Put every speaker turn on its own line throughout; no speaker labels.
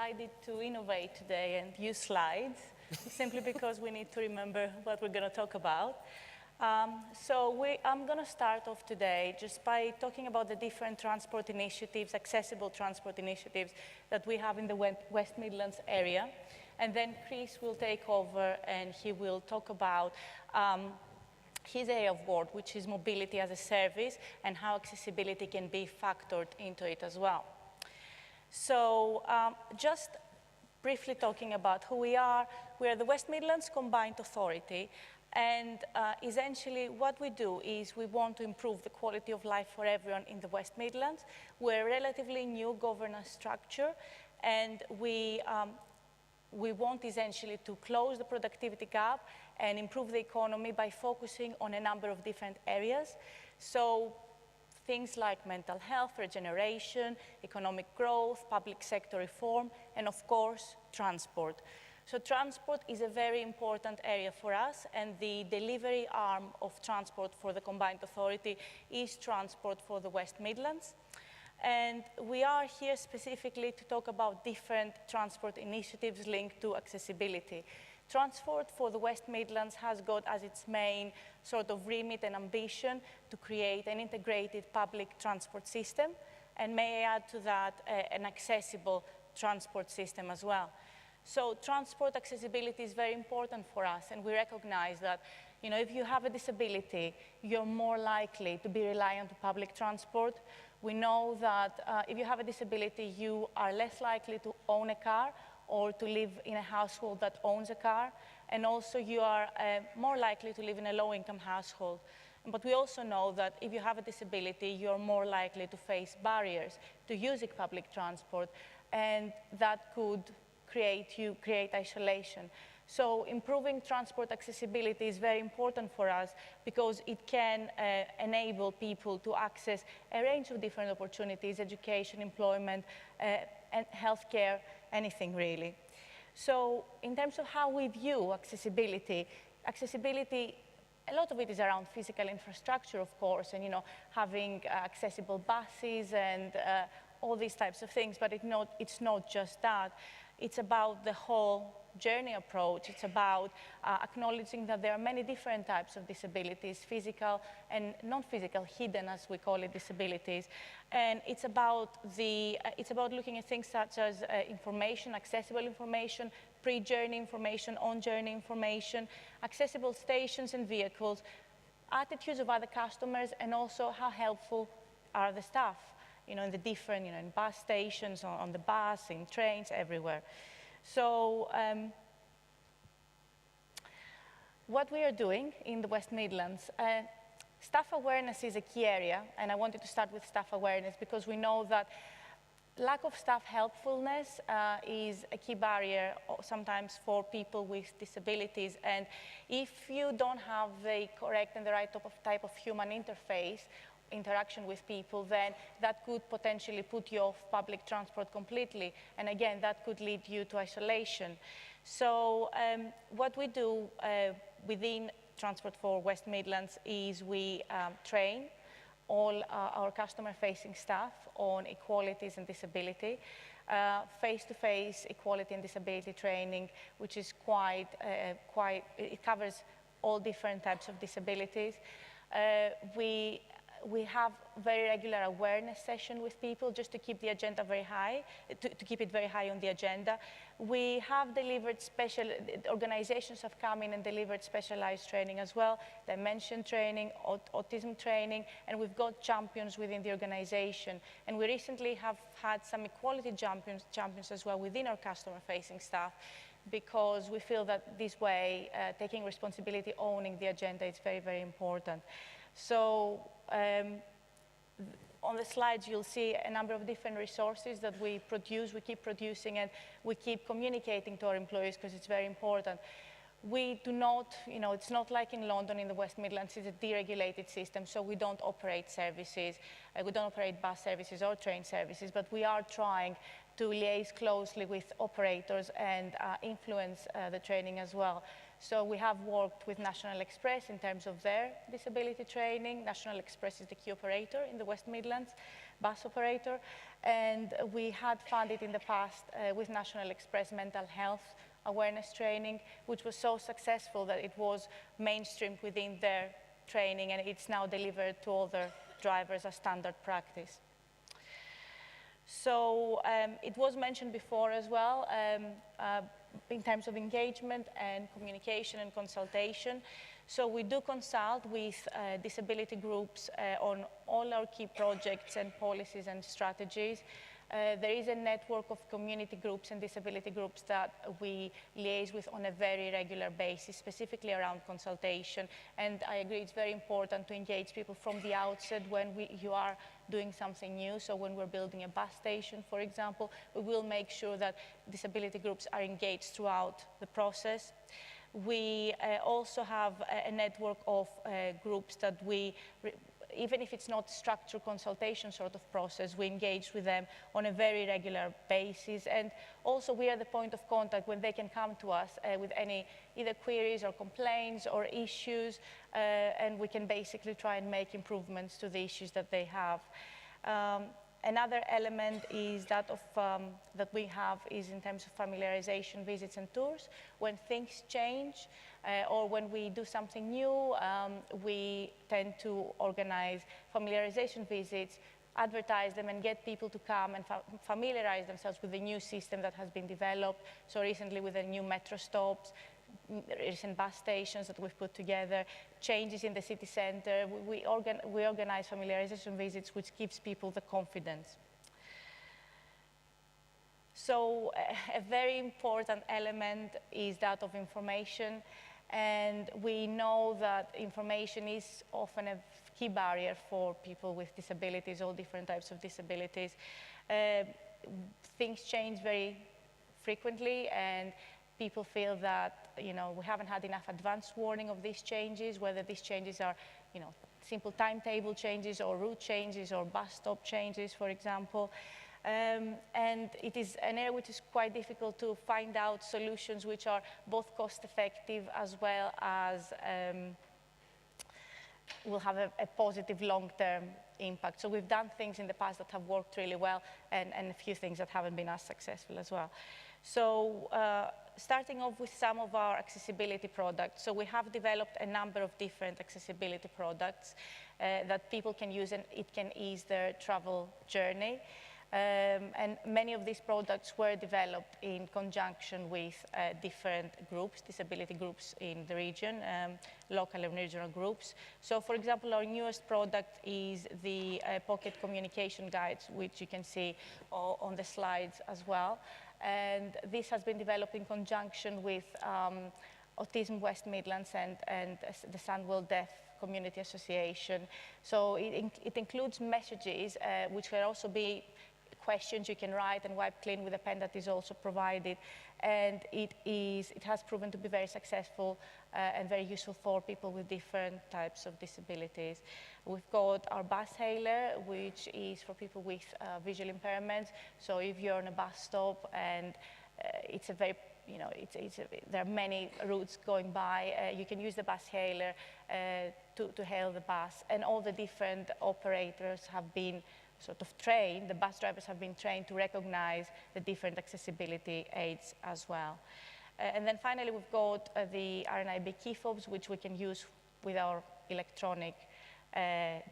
decided to innovate today and use slides, simply because we need to remember what we're going to talk about. I'm going to start off today just by talking about the different transport initiatives, accessible transport initiatives that we have in the West Midlands area. And then Chris will take over and he will talk about his area of work, which is mobility as a service, and how accessibility can be factored into it as well. So just briefly talking about who we are the West Midlands Combined Authority, and essentially what we do is we want to improve the quality of life for everyone in the West Midlands. We're a relatively new governance structure, and we want essentially to close the productivity gap and improve the economy by focusing on a number of different areas. So things like mental health, regeneration, economic growth, public sector reform, and of course, transport. So transport is a very important area for us, and the delivery arm of transport for the Combined Authority is transport for the West Midlands. And we are here specifically to talk about different transport initiatives linked to accessibility. Transport for the West Midlands has got as its main sort of remit and ambition to create an integrated public transport system, and may I add to that an accessible transport system as well. So transport accessibility is very important for us, and we recognize that if you have a disability, you're more likely to be reliant on public transport. We know that if you have a disability, you are less likely to own a car or to live in a household that owns a car, and also you are more likely to live in a low-income household. But we also know that if you have a disability, you're more likely to face barriers to using public transport, and that could create isolation. So improving transport accessibility is very important for us because it can enable people to access a range of different opportunities, education, employment, and healthcare, anything really. So in terms of how we view accessibility, a lot of it is around physical infrastructure, of course, and having accessible buses and all these types of things, but it's not just that. It's about the whole journey approach. It's about acknowledging that there are many different types of disabilities, physical and non-physical, hidden as we call it, disabilities. And it's about looking at things such as information, accessible information, pre-journey information, on-journey information, accessible stations and vehicles, attitudes of other customers, and also how helpful are the staff, in the different, in bus stations, on the bus, in trains, everywhere. So what we are doing in the West Midlands, staff awareness is a key area, and I wanted to start with staff awareness because we know that lack of staff helpfulness is a key barrier sometimes for people with disabilities, and if you don't have the correct and the right type of human interaction with people, then that could potentially put you off public transport completely. And again, that could lead you to isolation. So what we do within Transport for West Midlands is we train all our customer-facing staff on equalities and disability, face-to-face equality and disability training, which is it covers all different types of disabilities. We have very regular awareness session with people just to keep the agenda very high, to keep it very high on the agenda. We have delivered organizations have come in and delivered specialized training as well, dementia training, autism training, and we've got champions within the organization. And we recently have had some equality champions as well within our customer-facing staff, because we feel that this way, taking responsibility, owning the agenda is very, very important. So on the slides, you'll see a number of different resources that we produce, we keep producing, and we keep communicating to our employees because it's very important. We do not, it's not like in London, in the West Midlands, it's a deregulated system, so we don't operate services. We don't operate bus services or train services, but we are trying to liaise closely with operators and influence the training as well. So we have worked with National Express in terms of their disability training. National Express is the key operator in the West Midlands, bus operator. And we had funded in the past with National Express mental health awareness training, which was so successful that it was mainstreamed within their training, and it's now delivered to other drivers as standard practice. So it was mentioned before as well, in terms of engagement and communication and consultation. So we do consult with disability groups on all our key projects and policies and strategies. There is a network of community groups and disability groups that we liaise with on a very regular basis, specifically around consultation. And I agree it's very important to engage people from the outset when you are doing something new. So when we're building a bus station, for example, we will make sure that disability groups are engaged throughout the process. We also have a network of groups that even if it's not structured consultation sort of process, we engage with them on a very regular basis. And also we are the point of contact when they can come to us with any either queries or complaints or issues, and we can basically try and make improvements to the issues that they have. Another element is that we have is in terms of familiarization visits and tours. When things change or when we do something new, we tend to organize familiarization visits, advertise them, and get people to come and familiarize themselves with the new system that has been developed. So recently with the new metro stops, recent bus stations that we've put together, changes in the city centre. We organize familiarization visits, which gives people the confidence. So a very important element is that of information. And we know that information is often a key barrier for people with disabilities, all different types of disabilities. Things change very frequently, and people feel that, we haven't had enough advance warning of these changes, whether these changes are, simple timetable changes or route changes or bus stop changes, for example. And it is an area which is quite difficult to find out solutions which are both cost-effective as well as will have a positive long-term impact. So we've done things in the past that have worked really well, and a few things that haven't been as successful as well. So starting off with some of our accessibility products. So we have developed a number of different accessibility products that people can use, and it can ease their travel journey. And many of these products were developed in conjunction with different groups, disability groups in the region, local and regional groups. So for example, our newest product is the pocket communication guides, which you can see on the slides as well. And this has been developed in conjunction with Autism West Midlands and the Sandwell Deaf Community Association. So it includes messages which can also be questions you can write and wipe clean with a pen that is also provided. And it has proven to be very successful and very useful for people with different types of disabilities. We've got our bus hailer, which is for people with visual impairments. So if you're on a bus stop and it's a very, there are many routes going by, you can use the bus hailer to hail the bus. And all the different operators have been sort of trained, the bus drivers have been trained to recognize the different accessibility aids as well. And then finally, we've got the RNIB key fobs, which we can use with our electronic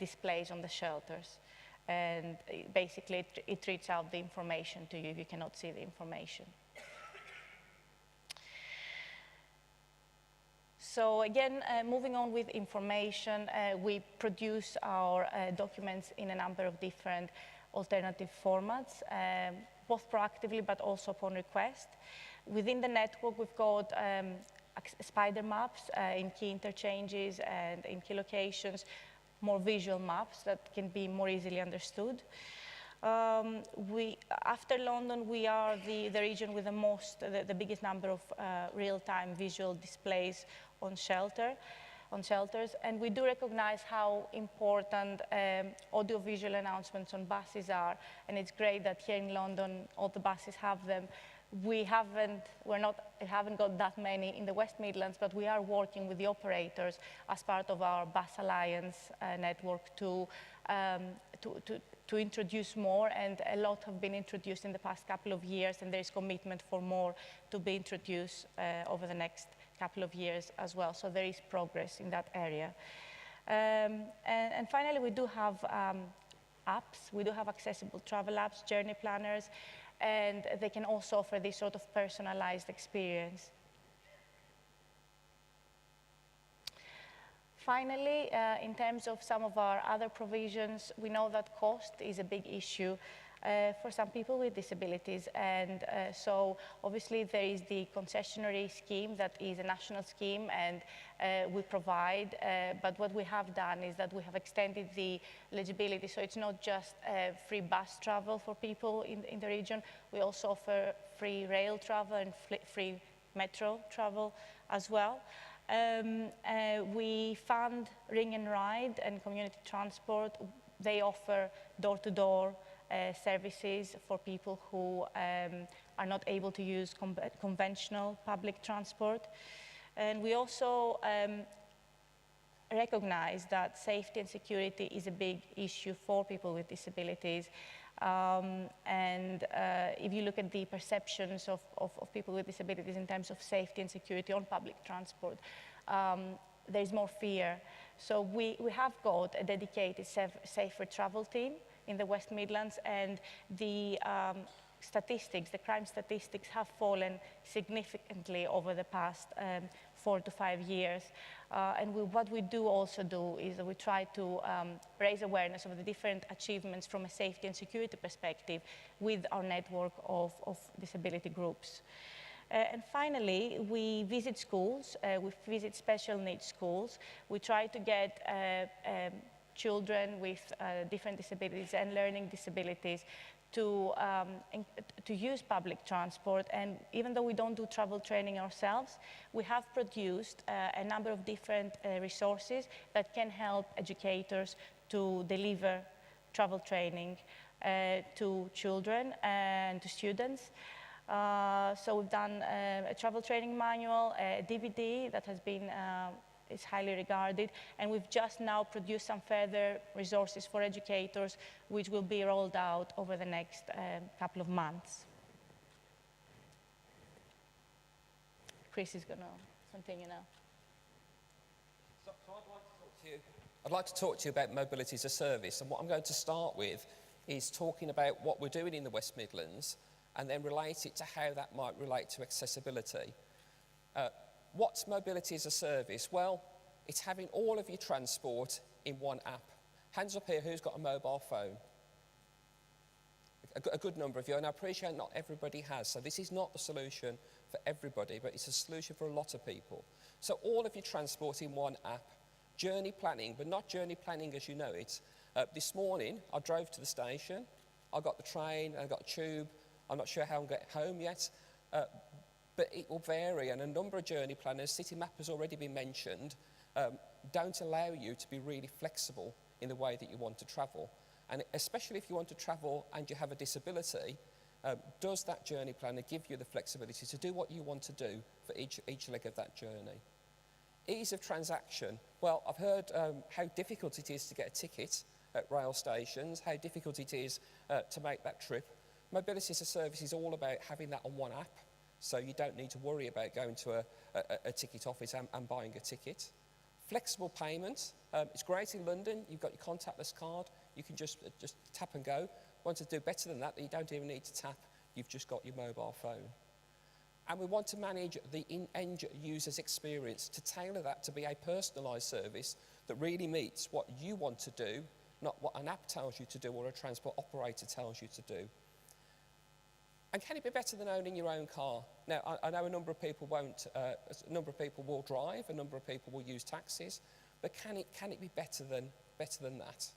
displays on the shelters. And basically, it reads out the information to you if you cannot see the information. So again, moving on with information, we produce our documents in a number of different alternative formats, both proactively but also upon request. Within the network, we've got spider maps in key interchanges and in key locations, more visual maps that can be more easily understood. After London, we are the region with the biggest number of real-time visual displays on shelters, and we do recognize how important audio-visual announcements on buses are, and it's great that here in London all the buses have them. we haven't got that many in the West Midlands, but we are working with the operators as part of our Bus Alliance network to introduce more, and a lot have been introduced in the past couple of years, and there is commitment for more to be introduced over the next couple of years as well. So there is progress in that area. And finally, we do have apps. We do have accessible travel apps, journey planners, and they can also offer this sort of personalized experience. Finally, in terms of some of our other provisions, we know that cost is a big issue for some people with disabilities, and so obviously there is the concessionary scheme that is a national scheme, and we provide, but what we have done is that we have extended the eligibility, so it's not just free bus travel for people in the region, we also offer free rail travel and free metro travel as well. We fund Ring and Ride and community transport. They offer door-to-door services for people who are not able to use conventional public transport. And we also recognize that safety and security is a big issue for people with disabilities. If you look at the perceptions of people with disabilities in terms of safety and security on public transport, there's more fear. So we have got a dedicated safer travel team in the West Midlands, and the statistics, the crime statistics have fallen significantly over the past 4 to 5 years. What we do also do is that we try to raise awareness of the different achievements from a safety and security perspective with our network of disability groups. And finally, we visit schools, we visit special needs schools. We try to get children with different disabilities and learning disabilities to use public transport, and even though we don't do travel training ourselves, we have produced a number of different resources that can help educators to deliver travel training to children and to students. So we've done a travel training manual, a DVD that has been is highly regarded, and we've just now produced some further resources for educators which will be rolled out over the next couple of months. Chris is going to continue now.
So I'd like to talk to you about mobility as a service, and what I'm going to start with is talking about what we're doing in the West Midlands and then relate it to how that might relate to accessibility. What's mobility as a service? Well, it's having all of your transport in one app. Hands up here, who's got a mobile phone? A good number of you, and I appreciate not everybody has, so this is not the solution for everybody, but it's a solution for a lot of people. So all of your transport in one app, journey planning, but not journey planning as you know it. This morning, I drove to the station, I got the train, I got a tube, I'm not sure how I'm getting home yet, but it will vary, and a number of journey planners, City Map has already been mentioned, don't allow you to be really flexible in the way that you want to travel. And especially if you want to travel and you have a disability, does that journey planner give you the flexibility to do what you want to do for each leg of that journey? Ease of transaction. Well, I've heard how difficult it is to get a ticket at rail stations, how difficult it is to make that trip. Mobility as a service is all about having that on one app, so you don't need to worry about going to a ticket office and buying a ticket. Flexible payment. It's great in London. You've got your contactless card. You can just tap and go. Want to do better than that, you don't even need to tap. You've just got your mobile phone. And we want to manage the end user's experience to tailor that to be a personalised service that really meets what you want to do, not what an app tells you to do or a transport operator tells you to do. And can it be better than owning your own car? Now, I know a number of people won't, a number of people will drive, a number of people will use taxis, but can it be better than that?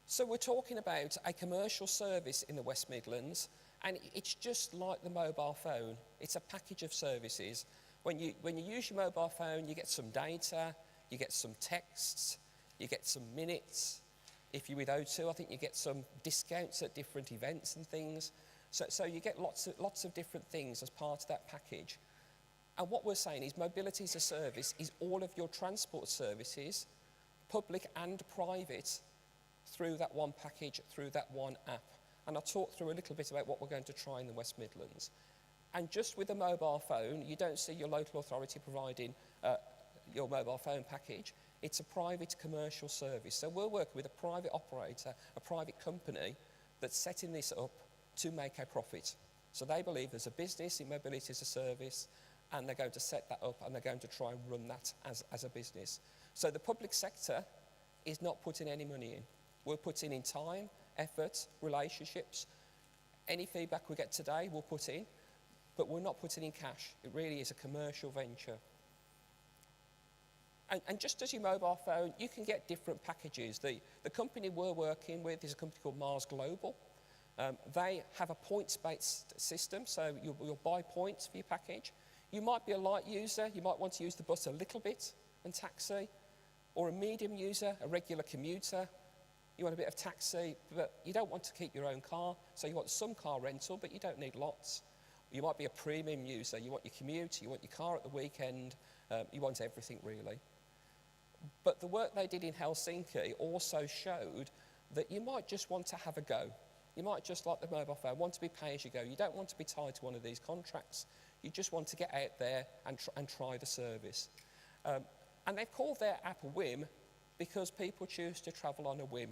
So we're talking about a commercial service in the West Midlands, and it's just like the mobile phone. It's a package of services. When you use your mobile phone, you get some data, you get some texts, you get some minutes. If you're with O2, I think you get some discounts at different events and things. So you get lots of different things as part of that package. And what we're saying is mobility as a service is all of your transport services, public and private, through that one package, through that one app. And I'll talk through a little bit about what we're going to try in the West Midlands. And just with a mobile phone, you don't see your local authority providing your mobile phone package. It's a private commercial service. So we're working with a private operator, a private company that's setting this up to make a profit. So they believe there's a business in mobility as a service, and they're going to set that up and they're going to try and run that as a business. So the public sector is not putting any money in. We're putting in time, effort, relationships. Any feedback we get today, we'll put in, but we're not putting in cash. It really is a commercial venture. And just as your mobile phone, you can get different packages. The company we're working with is a company called Mars Global. They have a points-based system, so you'll buy points for your package. You might be a light user, you might want to use the bus a little bit and taxi, or a medium user, a regular commuter. You want a bit of taxi, but you don't want to keep your own car, so you want some car rental, but you don't need lots. You might be a premium user, you want your commute, you want your car at the weekend, you want everything really. But the work they did in Helsinki also showed that you might just want to have a go. You might just, like the mobile phone, want to be pay as you go. You don't want to be tied to one of these contracts. You just want to get out there and try the service. And they've called their app Whim because people choose to travel on a whim.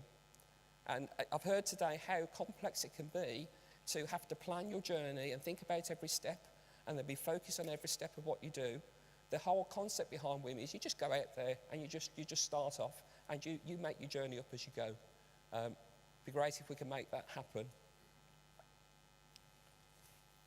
And I've heard today how complex it can be to have to plan your journey and think about every step and then be focused on every step of what you do. The whole concept behind Whim is you just go out there and you just start off and you make your journey up as you go. It'd be great if we can make that happen.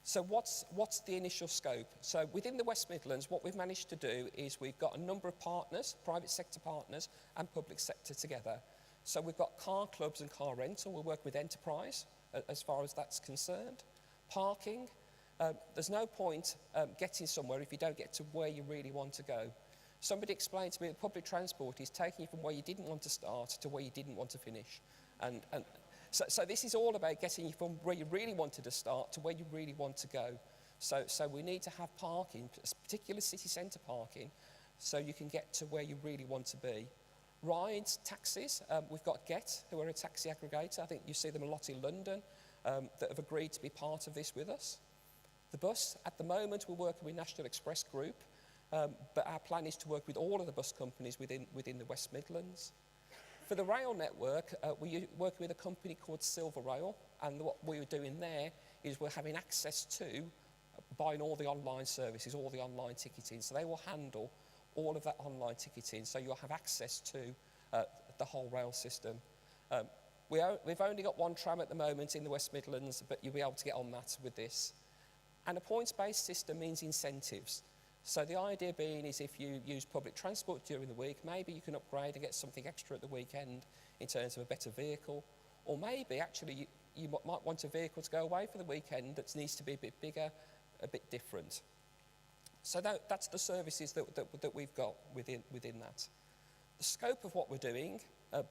So what's the initial scope? So within the West Midlands, what we've managed to do is we've got a number of partners, private sector partners and public sector together. So we've got car clubs and car rental. We're working with enterprise as far as that's concerned. Parking. There's no point getting somewhere if you don't get to where you really want to go. Somebody explained to me that public transport is taking you from where you didn't want to start to where you didn't want to finish. So this is all about getting you from where you really wanted to start to where you really want to go. So we need to have parking, particular city centre parking, so you can get to where you really want to be. Rides, taxis, we've got Get, who are a taxi aggregator. I think you see them a lot in London, that have agreed to be part of this with us. The bus, at the moment, we're working with National Express Group, but our plan is to work with all of the bus companies within the West Midlands. For the rail network, we're working with a company called Silver Rail, and what we're doing there is we're having access to buying all the online services, all the online ticketing. So they will handle all of that online ticketing, so you'll have access to the whole rail system. We've only got one tram at the moment in the West Midlands, but you'll be able to get on that with this. And a points-based system means incentives. So the idea being is if you use public transport during the week, maybe you can upgrade and get something extra at the weekend in terms of a better vehicle. Or maybe actually you might want a vehicle to go away for the weekend that needs to be a bit bigger, a bit different. So that's the services that we've got within that. The scope of what we're doing,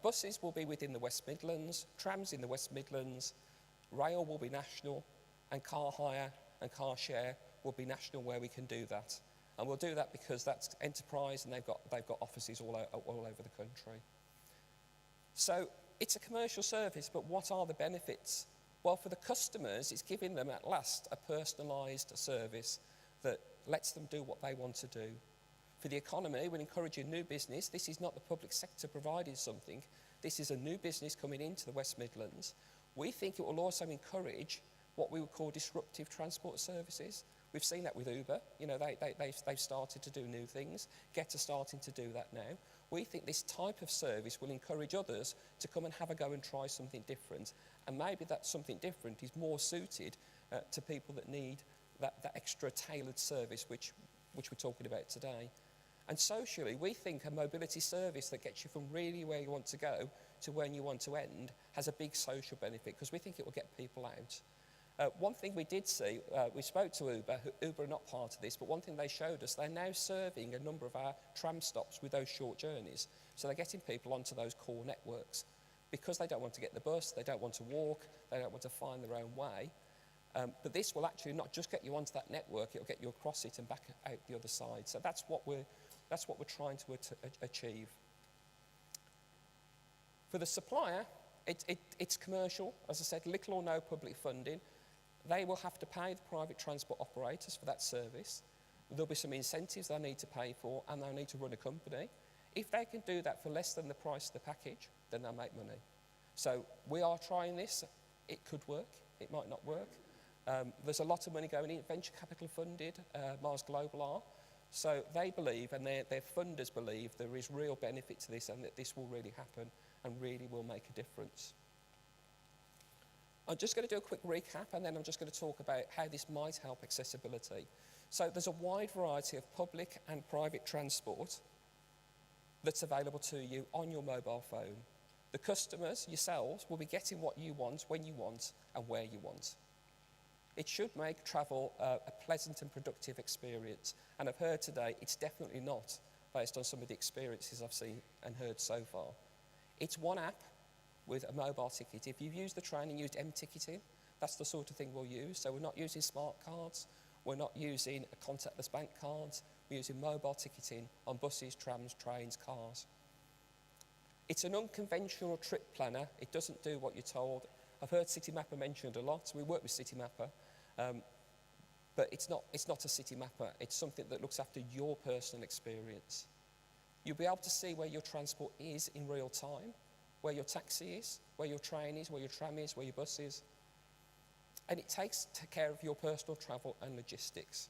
buses will be within the West Midlands, trams in the West Midlands, rail will be national, and car hire and car share will be national where we can do that. And we'll do that because that's enterprise and they've got offices all over the country. So it's a commercial service, but what are the benefits? Well, for the customers, it's giving them at last a personalised service that lets them do what they want to do. For the economy, we're encouraging new business. This is not the public sector providing something. This is a new business coming into the West Midlands. We think it will also encourage what we would call disruptive transport services. We've seen that with Uber. You know, they've started to do new things. Get are starting to do that now. We think this type of service will encourage others to come and have a go and try something different. And maybe that something different is more suited to people that need that extra tailored service which we're talking about today. And socially, we think a mobility service that gets you from really where you want to go to where you want to end has a big social benefit because we think it will get people out. One thing we did see, we spoke to Uber. Uber are not part of this, but one thing they showed us, they're now serving a number of our tram stops with those short journeys. So they're getting people onto those core networks because they don't want to get the bus, they don't want to walk, they don't want to find their own way. But this will actually not just get you onto that network, it'll get you across it and back out the other side. So that's what we're trying to achieve. For the supplier, it's commercial. As I said, little or no public funding. They will have to pay the private transport operators for that service. There'll be some incentives they need to pay for, and they'll need to run a company. If they can do that for less than the price of the package, then they'll make money. So we are trying this. It could work. It might not work. There's a lot of money going in, venture capital funded, Mars Global are. So they believe, and their funders believe, there is real benefit to this and that this will really happen and really will make a difference. I'm just going to do a quick recap, and then I'm just going to talk about how this might help accessibility. So there's a wide variety of public and private transport that's available to you on your mobile phone. The customers, yourselves, will be getting what you want, when you want, and where you want. It should make travel a pleasant and productive experience. And I've heard today it's definitely not, based on some of the experiences I've seen and heard so far. It's one app with a mobile ticket. If you've used the train and used M-ticketing, that's the sort of thing we'll use. So we're not using smart cards, we're not using contactless bank cards, we're using mobile ticketing on buses, trams, trains, cars. It's an unconventional trip planner. It doesn't do what you're told. I've heard Citymapper mentioned a lot. We work with Citymapper, but it's not a Citymapper. It's something that looks after your personal experience. You'll be able to see where your transport is in real time, where your taxi is, where your train is, where your tram is, where your bus is. And it takes care of your personal travel and logistics.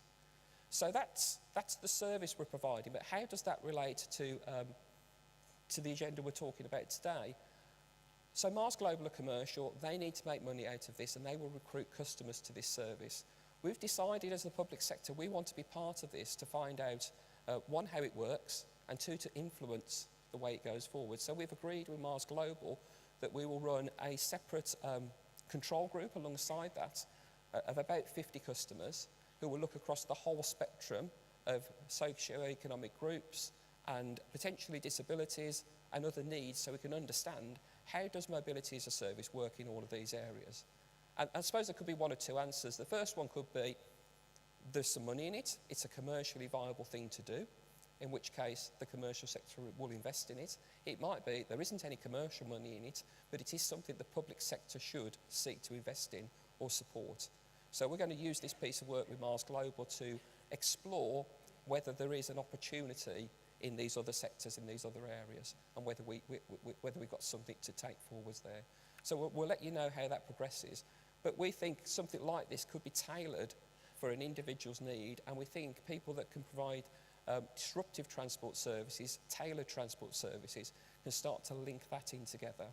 So that's the service we're providing, but how does that relate to the agenda we're talking about today? So Mars Global are commercial, they need to make money out of this, and they will recruit customers to this service. We've decided as the public sector we want to be part of this to find out, one, how it works, and two, to influence the way it goes forward. So we've agreed with Mars Global that we will run a separate control group alongside that of about 50 customers who will look across the whole spectrum of socio-economic groups and potentially disabilities and other needs, so we can understand how does mobility as a service work in all of these areas. And I suppose there could be one or two answers. The first one could be there's some money in it, it's a commercially viable thing to do, in which case the commercial sector will invest in it. It might be there isn't any commercial money in it, but it is something the public sector should seek to invest in or support. So we're going to use this piece of work with Mars Global to explore whether there is an opportunity in these other sectors, in these other areas, and whether we've got something to take forwards there. So we'll let you know how that progresses. But we think something like this could be tailored for an individual's need, and we think people that can provide disruptive transport services, tailored transport services, can start to link that in together.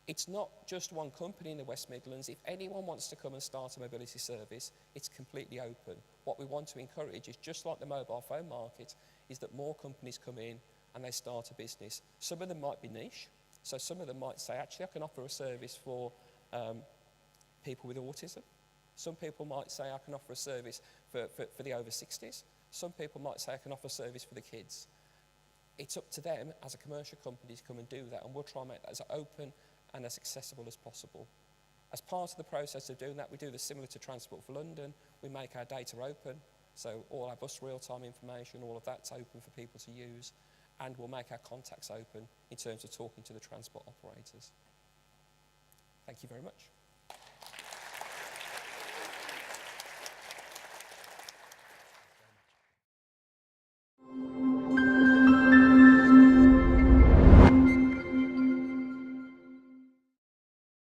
It's not just one company in the West Midlands. If anyone wants to come and start a mobility service, it's completely open. What we want to encourage is, just like the mobile phone market, is that more companies come in and they start a business. Some of them might be niche. So some of them might say, actually, I can offer a service for people with autism. Some people might say, I can offer a service for the over 60s. Some people might say, I can offer a service for the kids. It's up to them as a commercial company to come and do that, and we'll try and make that as open and as accessible as possible. As part of the process of doing that, we do this similar to Transport for London. We make our data open, so all our bus real-time information, all of that's open for people to use, and we'll make our contacts open in terms of talking to the transport operators. Thank you very much.